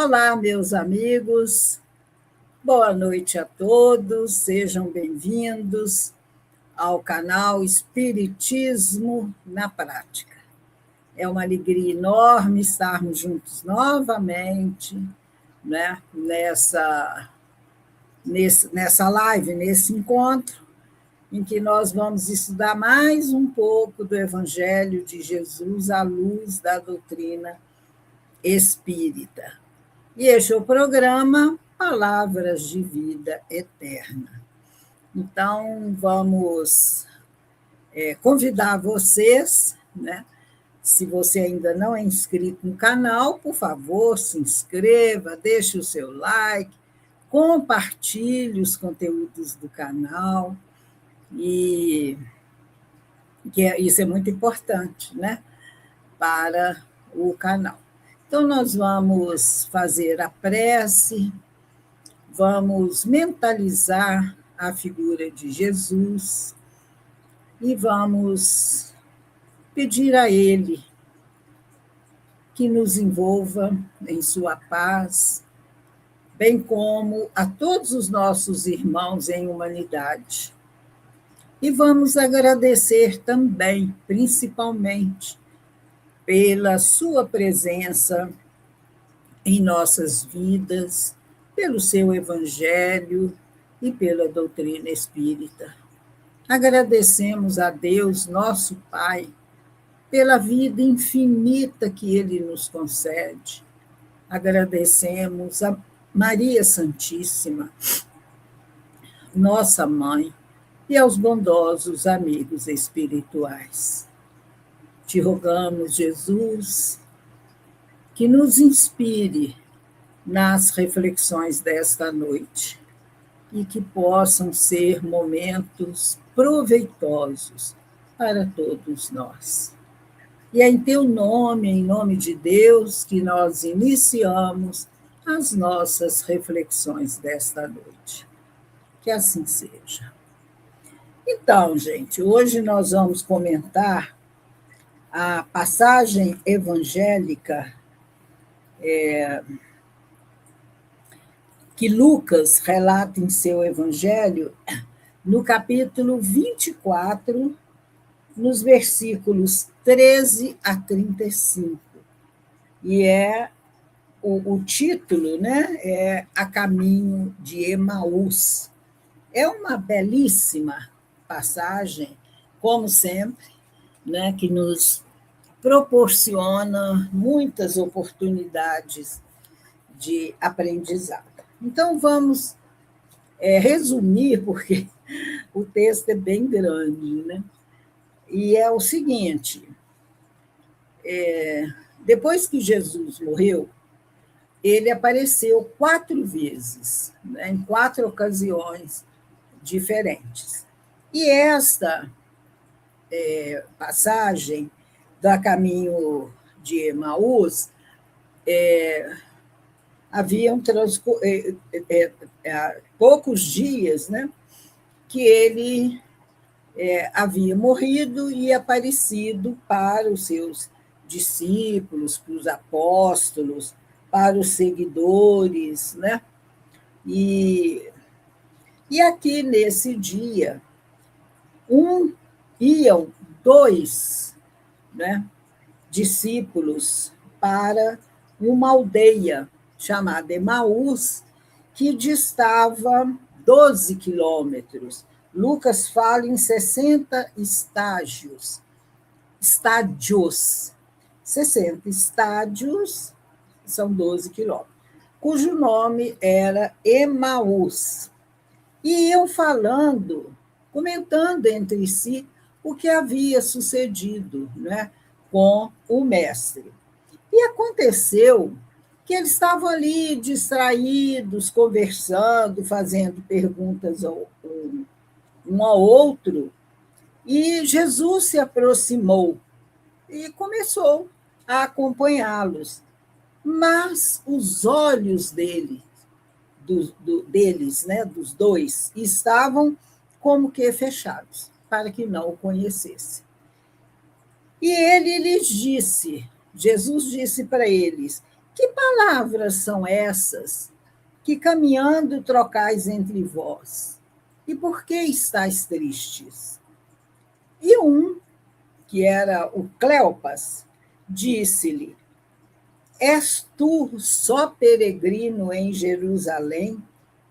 Olá, meus amigos, boa noite a todos, sejam bem-vindos ao canal Espiritismo na Prática. É uma alegria enorme estarmos juntos novamente, né, nessa live, nesse encontro, em que nós vamos estudar mais um pouco do Evangelho de Jesus à luz da doutrina espírita. E este é o programa Palavras de Vida Eterna. Então, vamos convidar vocês, né? Se você ainda não é inscrito no canal, por favor, se inscreva, deixe o seu like, compartilhe os conteúdos do canal, e isso é muito importante, né? Para o canal. Então, nós vamos fazer a prece, vamos mentalizar a figura de Jesus e vamos pedir a Ele que nos envolva em sua paz, bem como a todos os nossos irmãos em humanidade. E vamos agradecer também, principalmente, pela sua presença em nossas vidas, pelo seu Evangelho e pela doutrina espírita. Agradecemos a Deus, nosso Pai, pela vida infinita que Ele nos concede. Agradecemos a Maria Santíssima, nossa Mãe, e aos bondosos amigos espirituais. Te rogamos, Jesus, que nos inspire nas reflexões desta noite e que possam ser momentos proveitosos para todos nós. E é em teu nome, em nome de Deus, que nós iniciamos as nossas reflexões desta noite. Que assim seja. Então, gente, hoje nós vamos comentar a passagem evangélica que Lucas relata em seu Evangelho, no capítulo 24, nos versículos 13 a 35. E o título, né, é A Caminho de Emaús. É uma belíssima passagem, como sempre, né, que nos proporciona muitas oportunidades de aprendizado. Então, vamos resumir, porque o texto é bem grande, né? E é o seguinte: depois que Jesus morreu, ele apareceu 4 vezes, né, em 4 ocasiões diferentes. E esta passagem do Caminho de Emaús, haviam poucos dias, né, que ele havia morrido e aparecido para os seus discípulos, para os apóstolos, para os seguidores, né? E aqui, nesse dia, iam 2, né, discípulos para uma aldeia chamada Emaús, que distava 12 quilômetros. Lucas fala em 60 estádios. 60 estádios são 12 quilômetros, cujo nome era Emaús. E iam falando, comentando entre si o que havia sucedido, né, com o mestre. E aconteceu que eles estavam ali distraídos, conversando, fazendo perguntas um ao outro, e Jesus se aproximou e começou a acompanhá-los. Mas os olhos deles, né, dos 2, estavam como que fechados, para que não o conhecesse. E ele lhes disse, Jesus disse para eles, que palavras são essas que caminhando trocais entre vós? E por que estáis tristes? E um, que era o Cleopas, disse-lhe: És tu só peregrino em Jerusalém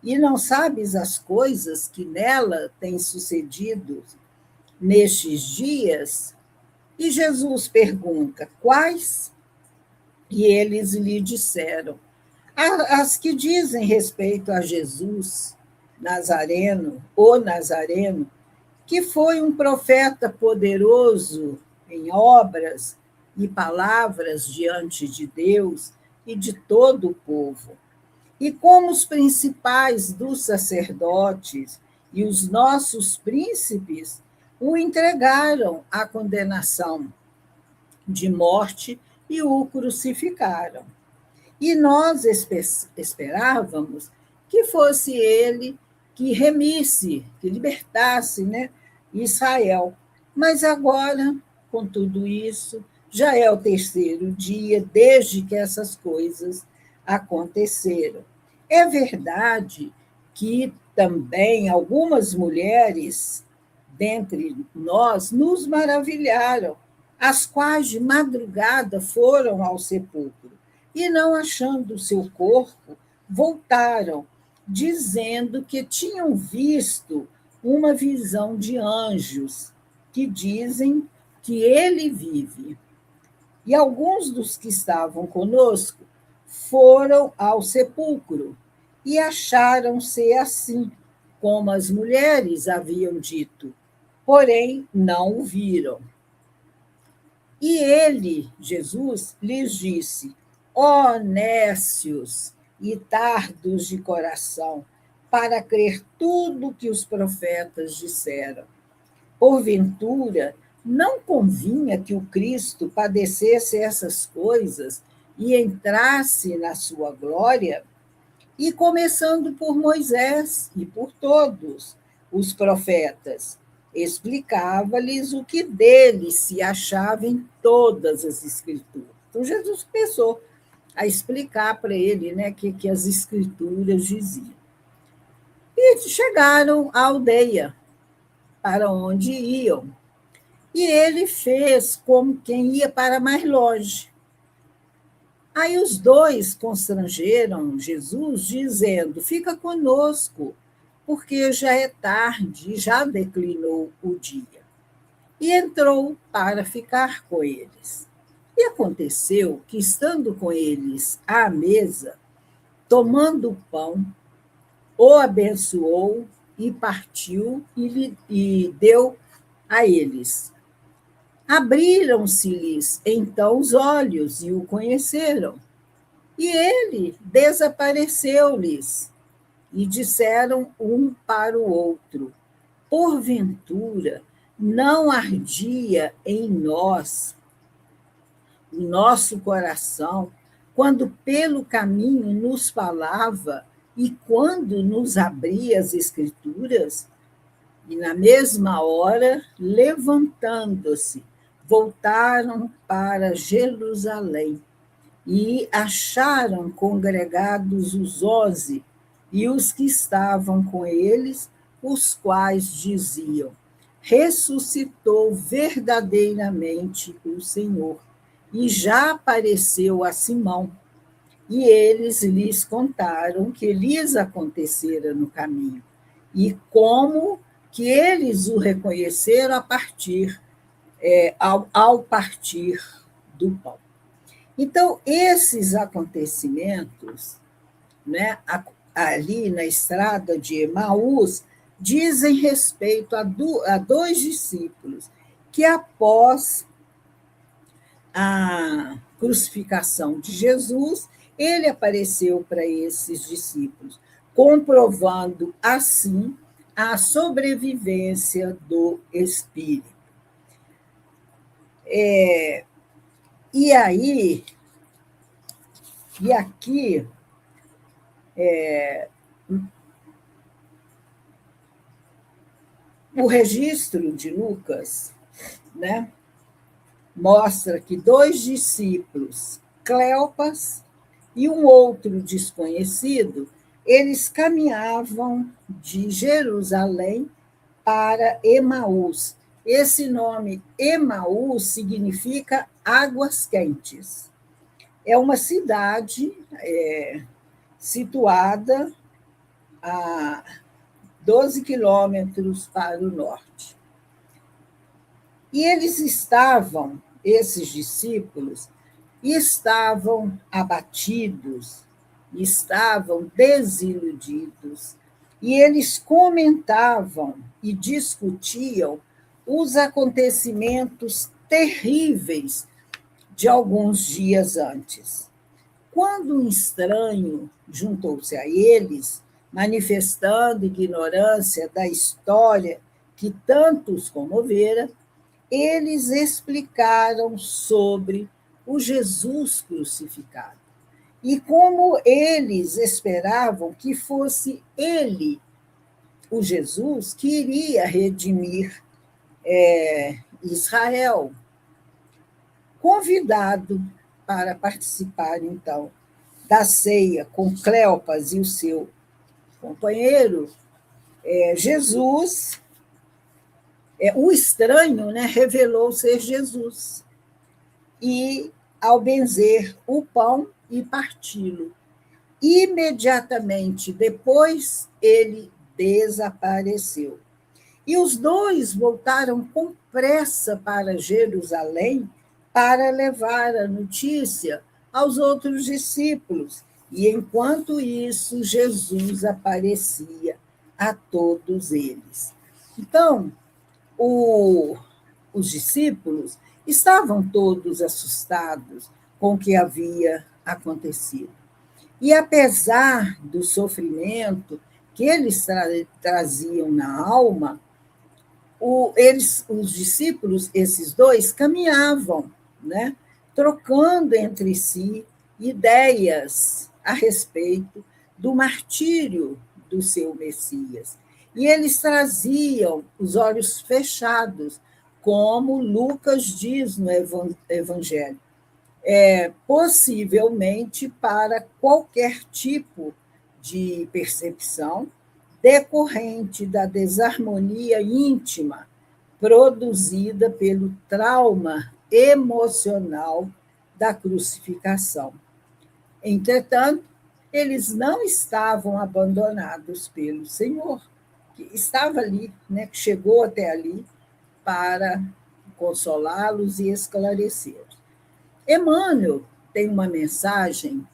e não sabes as coisas que nela têm sucedido nestes dias? E Jesus pergunta: quais? E eles lhe disseram: as que dizem respeito a Jesus, Nazareno, o Nazareno, que foi um profeta poderoso em obras e palavras diante de Deus e de todo o povo. E como os principais dos sacerdotes e os nossos príncipes o entregaram à condenação de morte e o crucificaram. E nós esperávamos que fosse ele que remisse, que libertasse, né, Israel. Mas agora, com tudo isso, já é o terceiro dia desde que essas coisas aconteceram. É verdade que também algumas mulheres dentre nós nos maravilharam, as quais de madrugada foram ao sepulcro e, não achando o seu corpo, voltaram, dizendo que tinham visto uma visão de anjos, que dizem que ele vive. E alguns dos que estavam conosco foram ao sepulcro e acharam ser assim, como as mulheres haviam dito, porém não o viram. E ele, Jesus, lhes disse: ó nécios e tardos de coração, para crer tudo que os profetas disseram. Porventura, não convinha que o Cristo padecesse essas coisas e entrasse na sua glória? E começando por Moisés e por todos os profetas, explicava-lhes o que dele se achava em todas as Escrituras. Então, Jesus começou a explicar para ele, né, que as Escrituras diziam. E chegaram à aldeia para onde iam. E ele fez como quem ia para mais longe. Aí os dois constrangeram Jesus, dizendo: fica conosco, porque já é tarde, já declinou o dia. E entrou para ficar com eles. E aconteceu que, estando com eles à mesa, tomando o pão, o abençoou e partiu e deu a eles. Abriram-se-lhes então os olhos e o conheceram. E ele desapareceu-lhes. E disseram um para o outro: porventura não ardia em nós o nosso coração quando pelo caminho nos falava e quando nos abria as Escrituras? E na mesma hora, levantando-se, voltaram para Jerusalém e acharam congregados os 11 e os que estavam com eles, os quais diziam: ressuscitou verdadeiramente o Senhor e já apareceu a Simão. E eles lhes contaram o que lhes acontecera no caminho e como que eles o reconheceram ao partir do pão. Então, esses acontecimentos, né, ali na estrada de Emaús, dizem respeito a dois discípulos que, após a crucificação de Jesus, ele apareceu para esses discípulos, comprovando assim a sobrevivência do Espírito. E aí, e aqui, o registro de Lucas, mostra que dois discípulos, Cleopas e um outro desconhecido, eles caminhavam de Jerusalém para Emaús. Esse nome Emaús significa águas quentes. É uma cidade situada a 12 quilômetros para o norte. E esses discípulos, estavam abatidos, estavam desiludidos, e eles comentavam e discutiam os acontecimentos terríveis de alguns dias antes. Quando um estranho juntou-se a eles, manifestando ignorância da história que tanto os comovera, eles explicaram sobre o Jesus crucificado e como eles esperavam que fosse ele, o Jesus, que iria redimir Israel. Convidado para participar, então, da ceia com Cleopas e o seu companheiro, Jesus, o estranho, né, revelou ser Jesus. E, ao benzer o pão e parti-lo, imediatamente depois ele desapareceu. E os dois voltaram com pressa para Jerusalém para levar a notícia aos outros discípulos. E, enquanto isso, Jesus aparecia a todos eles. Então, os discípulos estavam todos assustados com o que havia acontecido. E, apesar do sofrimento que eles traziam na alma, os discípulos, esses dois, caminhavam, né, trocando entre si ideias a respeito do martírio do seu Messias. E eles traziam os olhos fechados, como Lucas diz no Evangelho, possivelmente para qualquer tipo de percepção decorrente da desarmonia íntima produzida pelo trauma emocional da crucificação. Entretanto, eles não estavam abandonados pelo Senhor, que estava ali, né, que chegou até ali para consolá-los e esclarecê-los. Emmanuel tem uma mensagem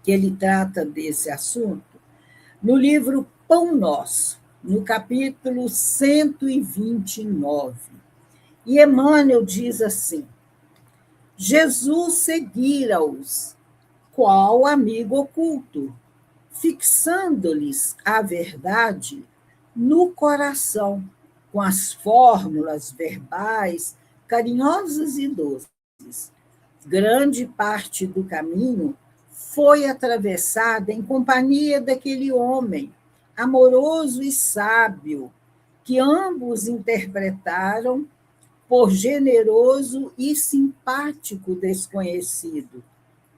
que ele trata desse assunto no livro Pão Nosso, no capítulo 129. E Emmanuel diz assim: Jesus seguira-os, qual amigo oculto, fixando-lhes a verdade no coração, com as fórmulas verbais carinhosas e doces. Grande parte do caminho foi atravessada em companhia daquele homem, amoroso e sábio, que ambos interpretaram por generoso e simpático desconhecido.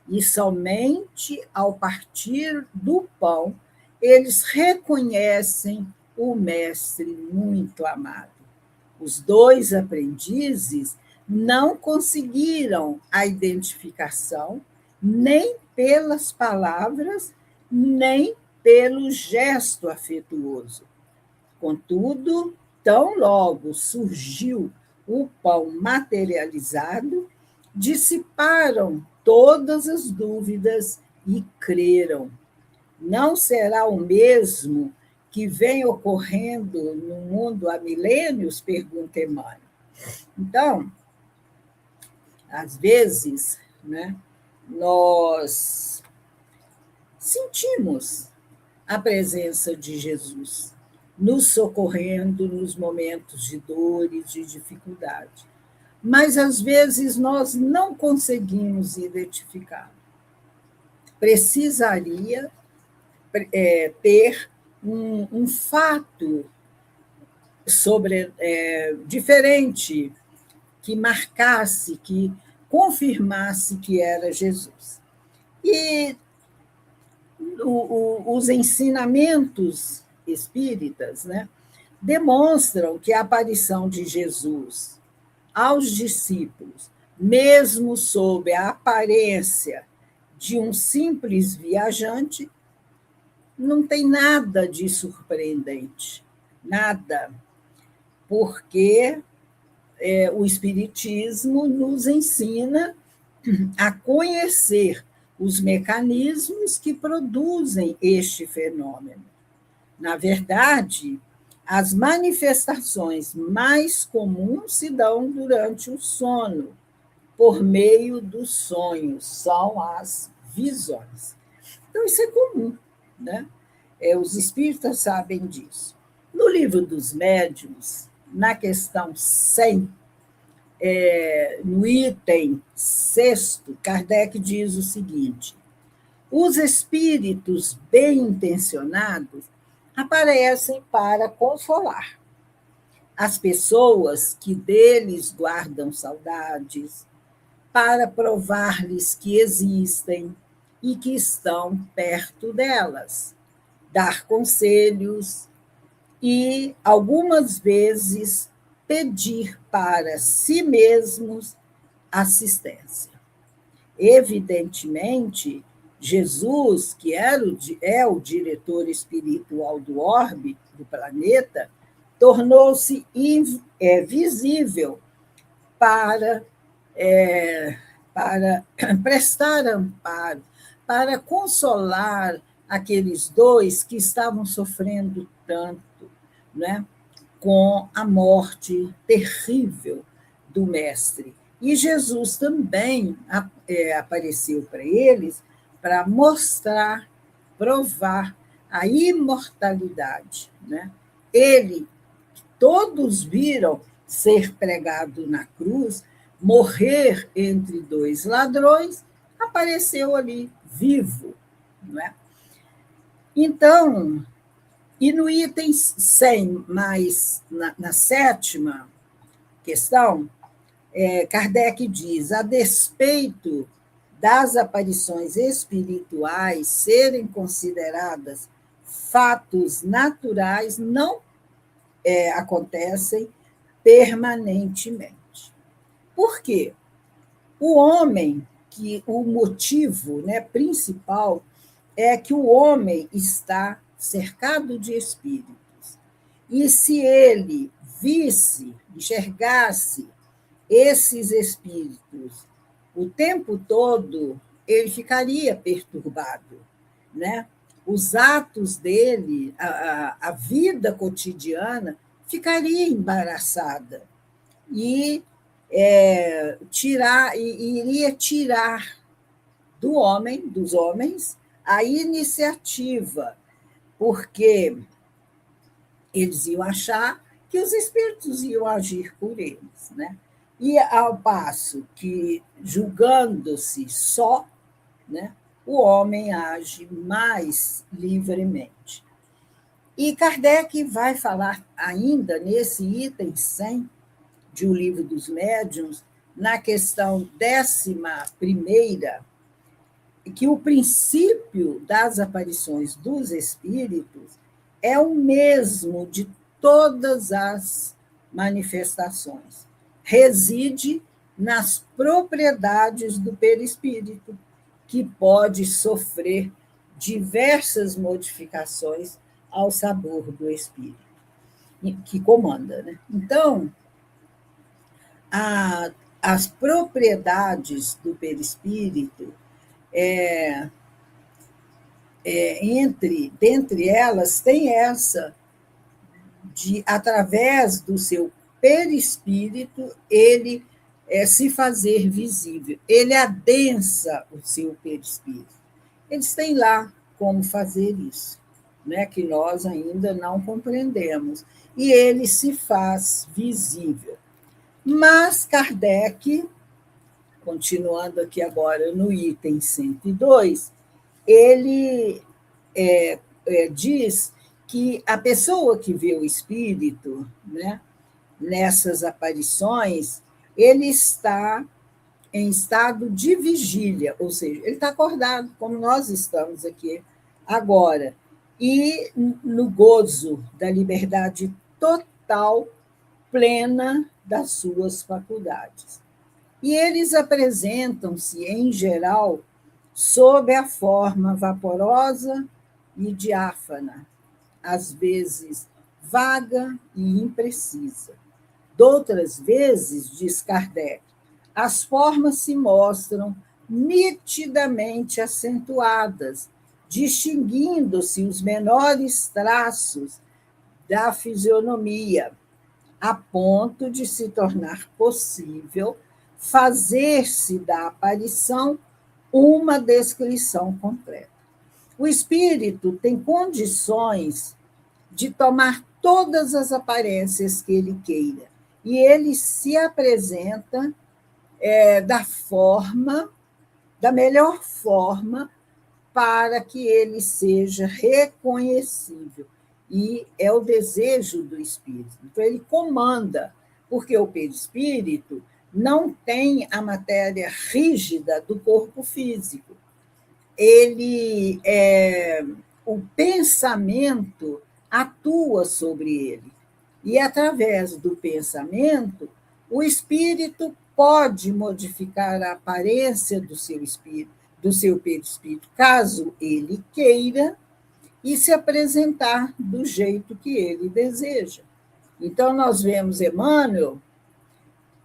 E somente ao partir do pão, eles reconhecem o mestre muito amado. Os dois aprendizes não conseguiram a identificação nem pelas palavras, nem pelo gesto afetuoso. Contudo, tão logo surgiu o pão materializado, dissiparam todas as dúvidas e creram. Não será o mesmo que vem ocorrendo no mundo há milênios? Pergunta Emmanuel. Então, às vezes, né, nós sentimos a presença de Jesus nos socorrendo nos momentos de dores, de dificuldade. Mas, às vezes, nós não conseguimos identificar. Precisaria ter um fato diferente que marcasse, que confirmasse que era Jesus. E os ensinamentos espíritas, né, demonstram que a aparição de Jesus aos discípulos, mesmo sob a aparência de um simples viajante, não tem nada de surpreendente, nada, porque o Espiritismo nos ensina a conhecer os mecanismos que produzem este fenômeno. Na verdade, as manifestações mais comuns se dão durante o sono, por meio dos sonhos, são as visões. Então, isso é comum, né? Os espíritas sabem disso. No livro dos médiuns, na questão 100, no item sexto, Kardec diz o seguinte: os espíritos bem intencionados aparecem para consolar as pessoas que deles guardam saudades, para provar-lhes que existem e que estão perto delas, dar conselhos e, algumas vezes, pedir para si mesmos assistência. Evidentemente, Jesus, que é o diretor espiritual do orbe, do planeta, tornou-se visível para, para prestar amparo, para consolar aqueles dois que estavam sofrendo tanto, né, com a morte terrível do Mestre. E Jesus também apareceu para eles para mostrar, provar a imortalidade, né? Ele, todos viram ser pregado na cruz, morrer entre dois ladrões, apareceu ali vivo, não é? Então, e no item 100, mais na sétima questão, Kardec diz: a despeito das aparições espirituais serem consideradas fatos naturais, não acontecem permanentemente. Por quê? O homem, que o motivo, né, principal é que o homem está cercado de espíritos. E se ele visse, enxergasse esses espíritos o tempo todo, ele ficaria perturbado, né? Os atos dele, a vida cotidiana, ficaria embaraçada e iria tirar do homem, dos homens, a iniciativa, porque eles iam achar que os espíritos iam agir por eles, né? E ao passo que, julgando-se só, né, o homem age mais livremente. E Kardec vai falar ainda nesse item 100 de O Livro dos Médiuns, na questão 11ª, que o princípio das aparições dos espíritos é o mesmo de todas as manifestações. Reside nas propriedades do perispírito, que pode sofrer diversas modificações ao sabor do espírito, que comanda, né? Então, as propriedades do perispírito, dentre elas, tem essa de, através do seu perispírito, ele se fazer visível. Ele adensa o seu perispírito. Eles têm lá como fazer isso, né, que nós ainda não compreendemos. E ele se faz visível. Mas Kardec, continuando aqui agora no item 102, ele diz que a pessoa que vê o espírito, né, nessas aparições, ele está em estado de vigília, ou seja, ele está acordado, como nós estamos aqui agora, e no gozo da liberdade total, plena das suas faculdades. E eles apresentam-se, em geral, sob a forma vaporosa e diáfana, às vezes vaga e imprecisa. Doutras vezes, diz Kardec, as formas se mostram nitidamente acentuadas, distinguindo-se os menores traços da fisionomia, a ponto de se tornar possível fazer-se da aparição uma descrição completa. O espírito tem condições de tomar todas as aparências que ele queira, e ele se apresenta da melhor forma para que ele seja reconhecível. E é o desejo do espírito. Então, ele comanda, porque o perispírito não tem a matéria rígida do corpo físico. O pensamento atua sobre ele. E, através do pensamento, o espírito pode modificar a aparência do seu espírito, do seu perispírito, caso ele queira, e se apresentar do jeito que ele deseja. Então, nós vemos Emmanuel,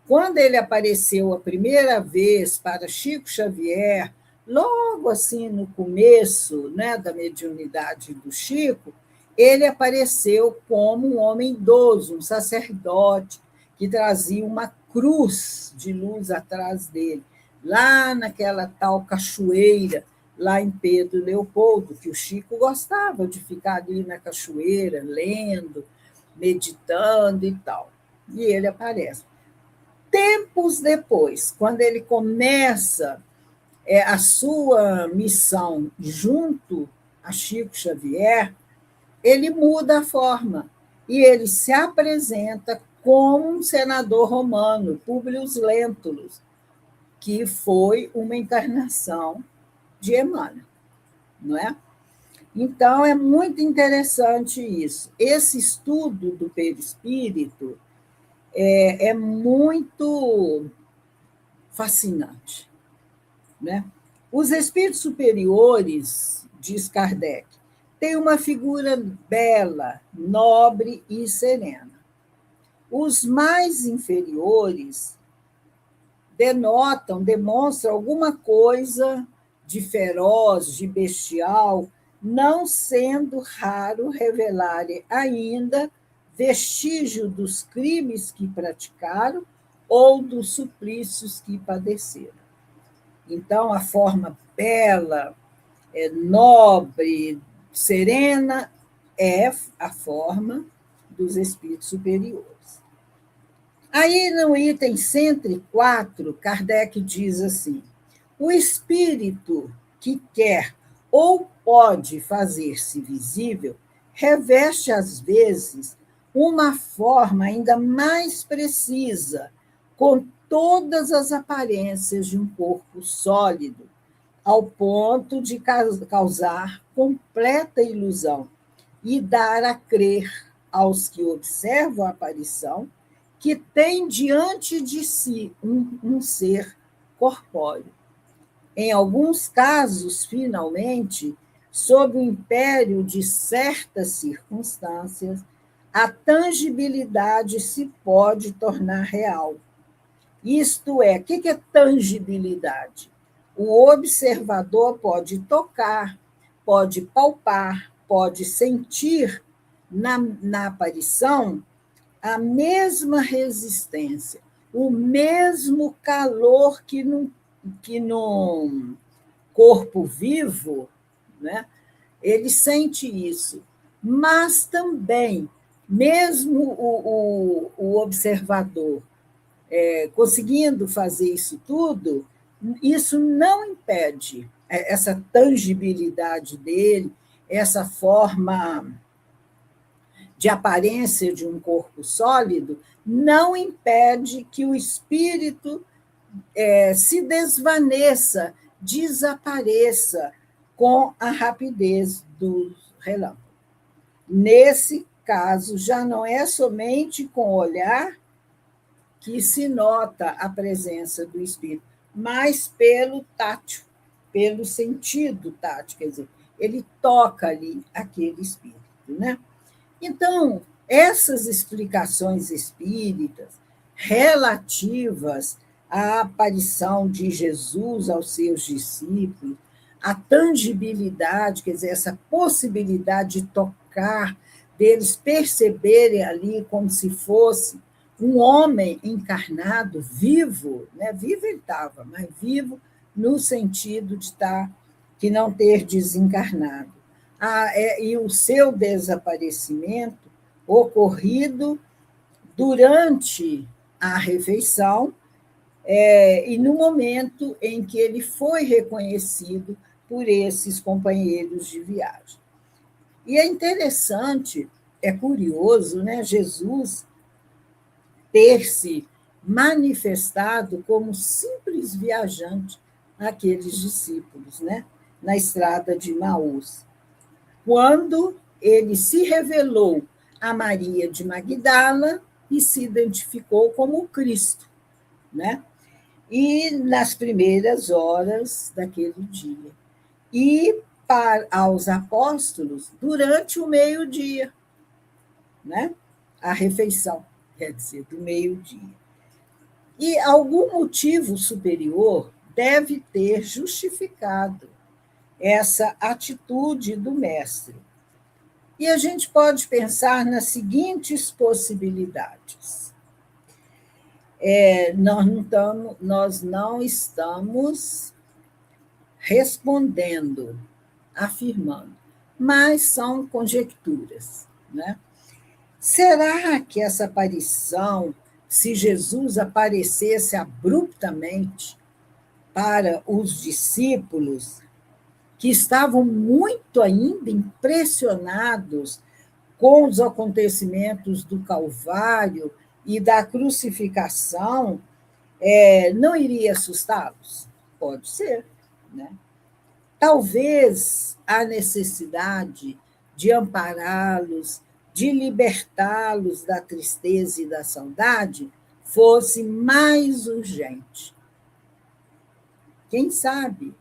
quando ele apareceu a primeira vez para Chico Xavier, logo assim no começo, né, da mediunidade do Chico, ele apareceu como um homem idoso, um sacerdote, que trazia uma cruz de luz atrás dele, lá naquela tal cachoeira, lá em Pedro Leopoldo, que o Chico gostava de ficar ali na cachoeira, lendo, meditando e tal. E ele aparece. Tempos depois, quando ele começa a sua missão junto a Chico Xavier, ele muda a forma e ele se apresenta como um senador romano, Públio Lentulus, que foi uma encarnação de Emmanuel, não é? Então, é muito interessante isso. Esse estudo do perispírito é muito fascinante, né? Os espíritos superiores, diz Kardec, têm uma figura bela, nobre e serena. Os mais inferiores demonstram alguma coisa de feroz, de bestial, não sendo raro revelarem ainda vestígio dos crimes que praticaram ou dos suplícios que padeceram. Então, a forma bela, nobre, serena, é a forma dos espíritos superiores. Aí, no item 104, Kardec diz assim: o espírito que quer ou pode fazer-se visível reveste, às vezes, uma forma ainda mais precisa, com todas as aparências de um corpo sólido, ao ponto de causar completa ilusão e dar a crer aos que observam a aparição que tem diante de si um ser corpóreo. Em alguns casos, finalmente, sob o império de certas circunstâncias, a tangibilidade se pode tornar real. Isto é, o que é tangibilidade? O observador pode tocar, pode palpar, pode sentir na aparição a mesma resistência, o mesmo calor que num corpo vivo, né? Ele sente isso. Mas também, mesmo o observador conseguindo fazer isso tudo, isso não impede essa tangibilidade dele, essa forma de aparência de um corpo sólido, não impede que o espírito se desvaneça, desapareça com a rapidez do relâmpago. Nesse caso, já não é somente com o olhar que se nota a presença do espírito, mas pelo tátil, pelo sentido tátil, quer dizer, ele toca ali aquele espírito, né? Então, essas explicações espíritas relativas à aparição de Jesus aos seus discípulos, a tangibilidade, quer dizer, essa possibilidade de tocar, deles perceberem ali como se fosse um homem encarnado, vivo, né? Vivo ele estava, mas vivo no sentido de estar, que não ter desencarnado. E o seu desaparecimento ocorrido durante a refeição, e no momento em que ele foi reconhecido por esses companheiros de viagem. E é interessante, é curioso, né, Jesus ter se manifestado como simples viajante àqueles discípulos, né, na estrada de Maús, quando ele se revelou a Maria de Magdala e se identificou como o Cristo, né? E nas primeiras horas daquele dia. E aos apóstolos durante o meio-dia, né? A refeição, quer dizer, do meio-dia. E algum motivo superior deve ter justificado essa atitude do mestre. E a gente pode pensar nas seguintes possibilidades. Nós não estamos respondendo, afirmando, mas são conjecturas, né? Será que essa aparição, se Jesus aparecesse abruptamente para os discípulos, que estavam muito ainda impressionados com os acontecimentos do Calvário e da crucificação, não iria assustá-los? Pode ser, né? Talvez a necessidade de ampará-los, de libertá-los da tristeza e da saudade fosse mais urgente. Quem sabe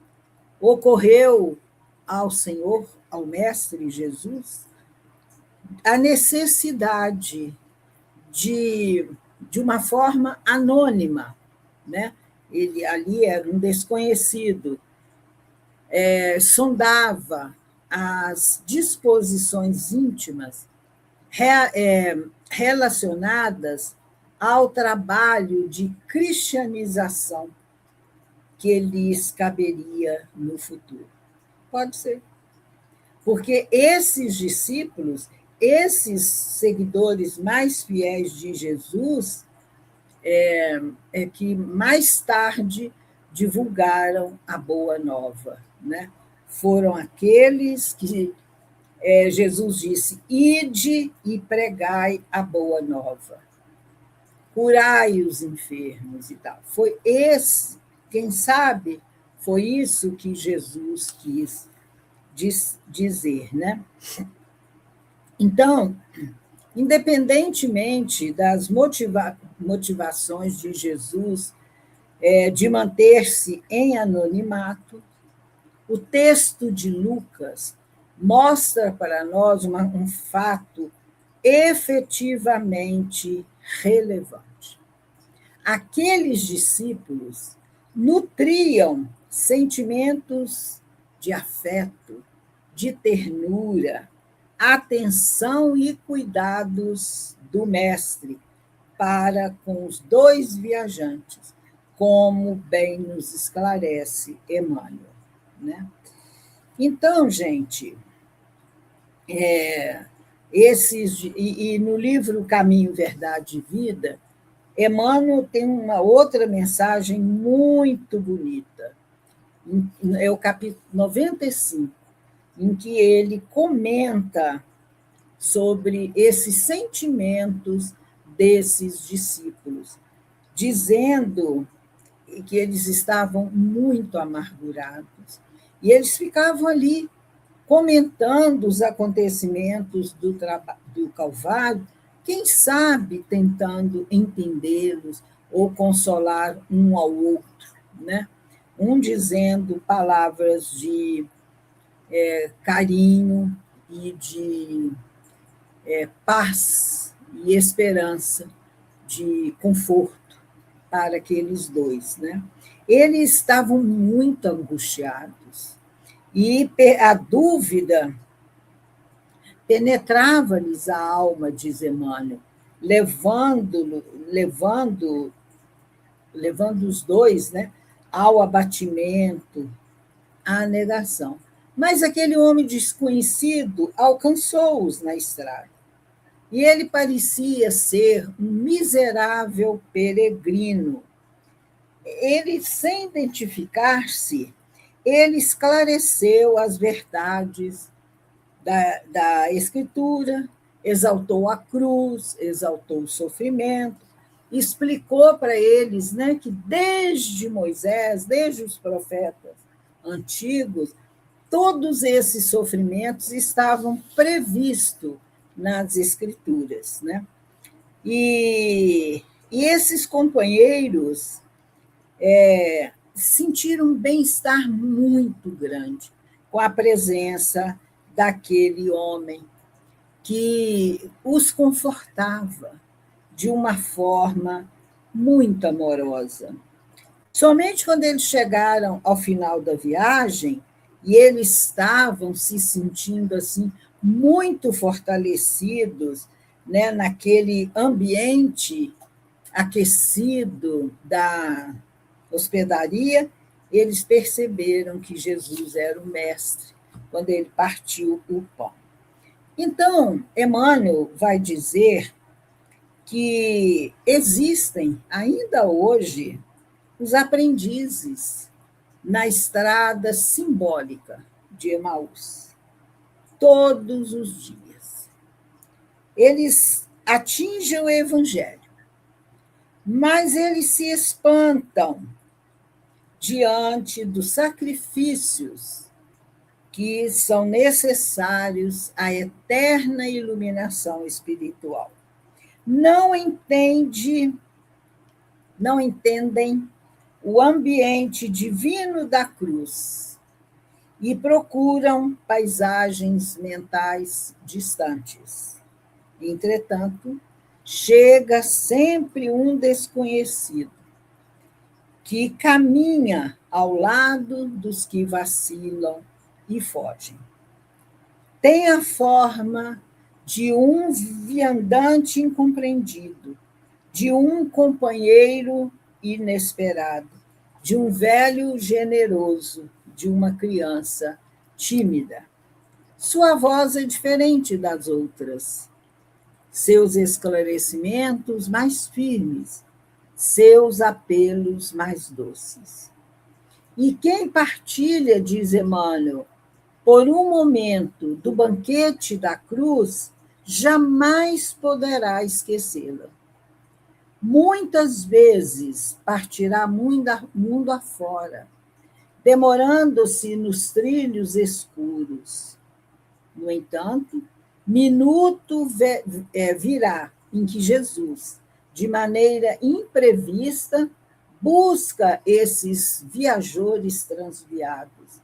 ocorreu ao Senhor, ao Mestre Jesus, a necessidade de uma forma anônima, né? Ele ali era um desconhecido, sondava as disposições íntimas relacionadas ao trabalho de cristianização que lhes caberia no futuro. Pode ser. Porque esses discípulos, esses seguidores mais fiéis de Jesus, que mais tarde divulgaram a boa nova, né? Foram aqueles que Jesus disse: ide e pregai a boa nova, curai os enfermos e tal. Foi esse, quem sabe, foi isso que Jesus quis dizer, né? Então, independentemente das motivações de Jesus de manter-se em anonimato, o texto de Lucas mostra para nós um fato efetivamente relevante. Aqueles discípulos nutriam sentimentos de afeto, de ternura, atenção e cuidados do mestre para com os dois viajantes, como bem nos esclarece Emmanuel, né? Então, gente, no livro Caminho, Verdade e Vida, Emmanuel tem uma outra mensagem muito bonita, é o capítulo 95, em que ele comenta sobre esses sentimentos desses discípulos, dizendo que eles estavam muito amargurados. E eles ficavam ali comentando os acontecimentos do Calvário, quem sabe tentando entendê-los ou consolar um ao outro, né? Um dizendo palavras de carinho e de paz e esperança, de conforto para aqueles dois, né? Eles estavam muito angustiados e a dúvida penetrava-lhes a alma, diz Emmanuel, levando os dois, né, ao abatimento, à negação. Mas aquele homem desconhecido alcançou-os na estrada. E ele parecia ser um miserável peregrino. Ele, sem identificar-se, ele esclareceu as verdades da Escritura, exaltou a cruz, exaltou o sofrimento, explicou para eles, né, que desde Moisés, desde os profetas antigos, todos esses sofrimentos estavam previstos nas Escrituras, né? E esses companheiros sentiram um bem-estar muito grande com a presença daquele homem que os confortava de uma forma muito amorosa. Somente quando eles chegaram ao final da viagem e eles estavam se sentindo assim muito fortalecidos, né, naquele ambiente aquecido da hospedaria, eles perceberam que Jesus era o mestre quando ele partiu o pão. Então, Emmanuel vai dizer que existem ainda hoje os aprendizes na estrada simbólica de Emaús, todos os dias. Eles atingem o Evangelho, mas eles se espantam diante dos sacrifícios que são necessários à eterna iluminação espiritual. Não entendem o ambiente divino da cruz e procuram paisagens mentais distantes. Entretanto, chega sempre um desconhecido que caminha ao lado dos que vacilam e fogem. Tem a forma de um viandante incompreendido, de um companheiro inesperado, de um velho generoso, de uma criança tímida. Sua voz é diferente das outras, seus esclarecimentos mais firmes, seus apelos mais doces. E quem partilha, diz Emmanuel, por um momento do banquete da cruz, jamais poderá esquecê-la. Muitas vezes partirá mundo afora, demorando-se nos trilhos escuros. No entanto, minuto virá em que Jesus, de maneira imprevista, busca esses viajores transviados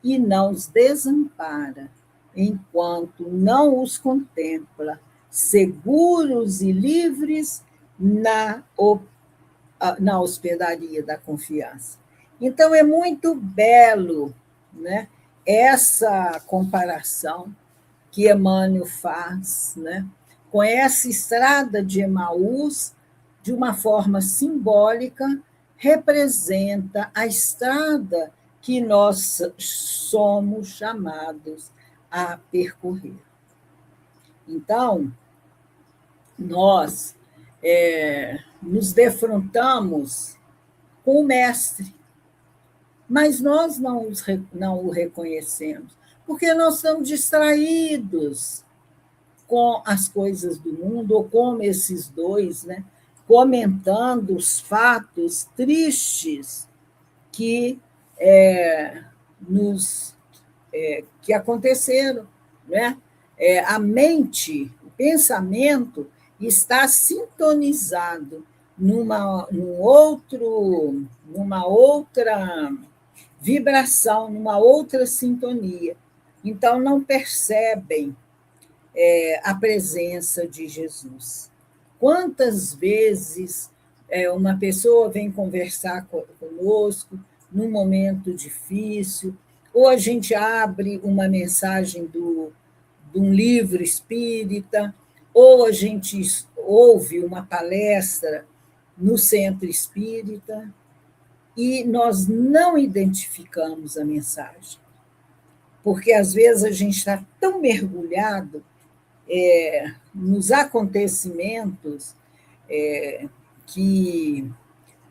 e não os desampara, enquanto não os contempla, seguros e livres na hospedaria da confiança. Então, é muito belo, né, essa comparação que Emmanuel faz, né, com essa estrada de Emaús, de uma forma simbólica, representa a estrada que nós somos chamados a percorrer. Então, nós nos defrontamos com o Mestre, mas nós não o reconhecemos, porque nós estamos distraídos com as coisas do mundo, ou como esses dois, né, comentando os fatos tristes que, que aconteceram, né? A mente, o pensamento está sintonizado numa outra vibração, numa outra sintonia. Então, não percebem a presença de Jesus. Quantas vezes uma pessoa vem conversar conosco num momento difícil, ou a gente abre uma mensagem de um livro espírita, ou a gente ouve uma palestra no centro espírita, e nós não identificamos a mensagem, porque às vezes a gente está tão mergulhado nos acontecimentos que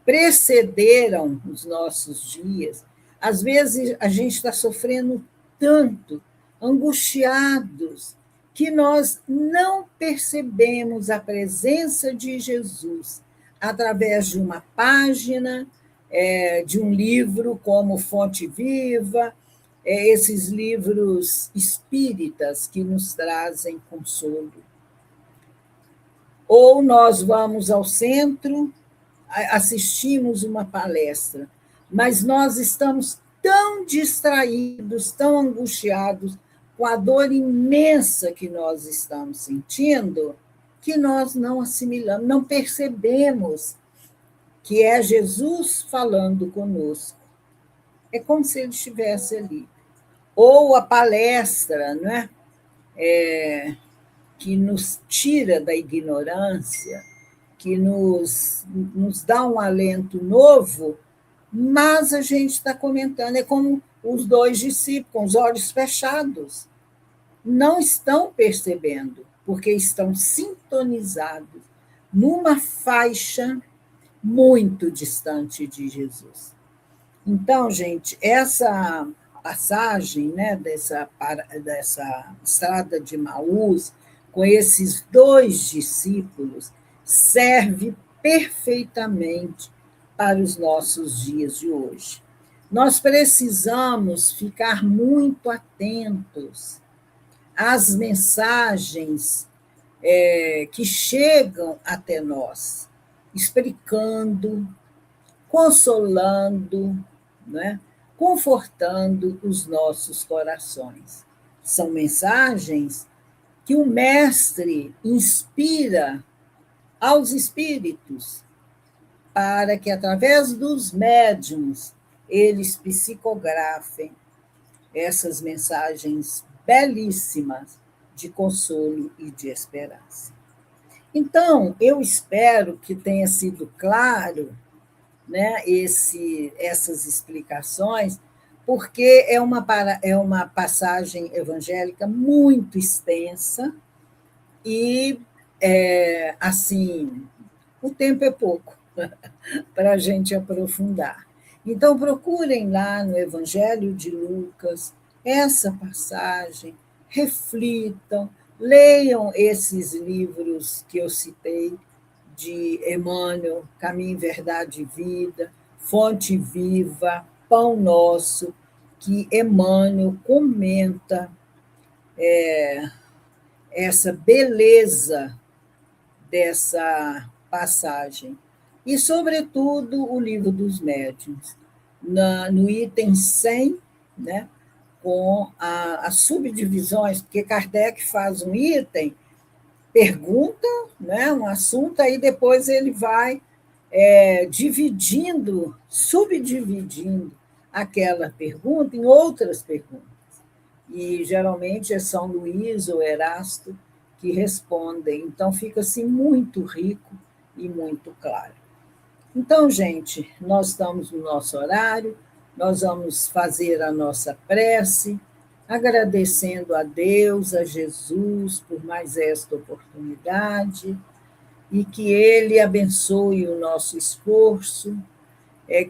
precederam os nossos dias. Às vezes a gente está sofrendo tanto, angustiados, que nós não percebemos a presença de Jesus através de uma página, de um livro como Fonte Viva, esses livros espíritas que nos trazem consolo. Ou nós vamos ao centro, assistimos uma palestra, mas nós estamos tão distraídos, tão angustiados com a dor imensa que nós estamos sentindo, que nós não assimilamos, não percebemos que é Jesus falando conosco. É como se ele estivesse ali. Ou a palestra, não é? Que nos tira da ignorância, que nos dá um alento novo, mas a gente está comentando, é como os dois discípulos, com os olhos fechados, não estão percebendo, porque estão sintonizados numa faixa muito distante de Jesus. Então, gente, essa passagem, né, dessa estrada de Emaús, com esses dois discípulos, serve perfeitamente para os nossos dias de hoje. Nós precisamos ficar muito atentos às mensagens que chegam até nós, explicando, consolando, né? Confortando os nossos corações. São mensagens que o mestre inspira aos espíritos para que, através dos médiuns, eles psicografem essas mensagens belíssimas de consolo e de esperança. Então, eu espero que tenha sido claro, né, essas explicações, porque é uma passagem evangélica muito extensa e, assim, o tempo é pouco para a gente aprofundar. Então, procurem lá no Evangelho de Lucas essa passagem, reflitam, leiam esses livros que eu citei, de Emmanuel, Caminho, Verdade e Vida, Fonte Viva, Pão Nosso, que Emmanuel comenta essa beleza dessa passagem. E, sobretudo, o Livro dos Médiuns, no item 100, né, com as subdivisões, porque Kardec faz um item, pergunta, né, um assunto, aí depois ele vai subdividindo aquela pergunta em outras perguntas. E, geralmente, é São Luís ou Erasto que respondem. Então, fica assim muito rico e muito claro. Então, gente, nós estamos no nosso horário, nós vamos fazer a nossa prece, agradecendo a Deus, a Jesus, por mais esta oportunidade, e que Ele abençoe o nosso esforço,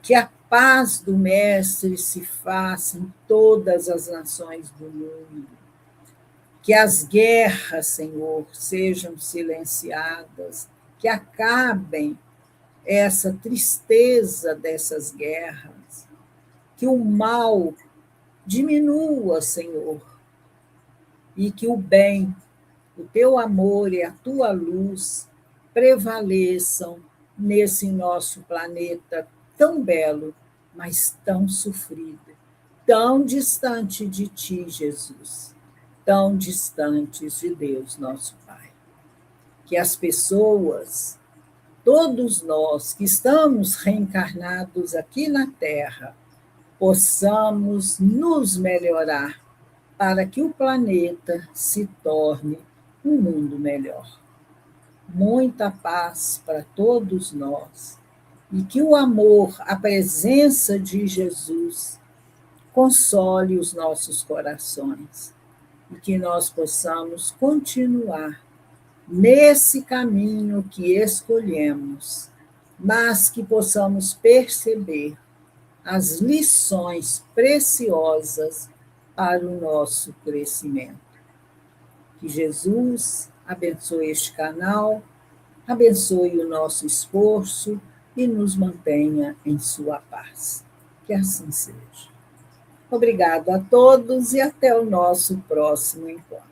que a paz do Mestre se faça em todas as nações do mundo, que as guerras, Senhor, sejam silenciadas que acabem essa tristeza dessas guerras, que o mal diminua, Senhor, e que o bem, o teu amor e a tua luz prevaleçam nesse nosso planeta tão belo, mas tão sofrido, tão distante de ti, Jesus, tão distantes de Deus, nosso Pai. Que as pessoas, todos nós que estamos reencarnados aqui na Terra, possamos nos melhorar para que o planeta se torne um mundo melhor. Muita paz para todos nós e que o amor, a presença de Jesus, console os nossos corações e que nós possamos continuar nesse caminho que escolhemos, mas que possamos perceber as lições preciosas para o nosso crescimento. Que Jesus abençoe este canal, abençoe o nosso esforço e nos mantenha em sua paz. Que assim seja. Obrigado a todos e até o nosso próximo encontro.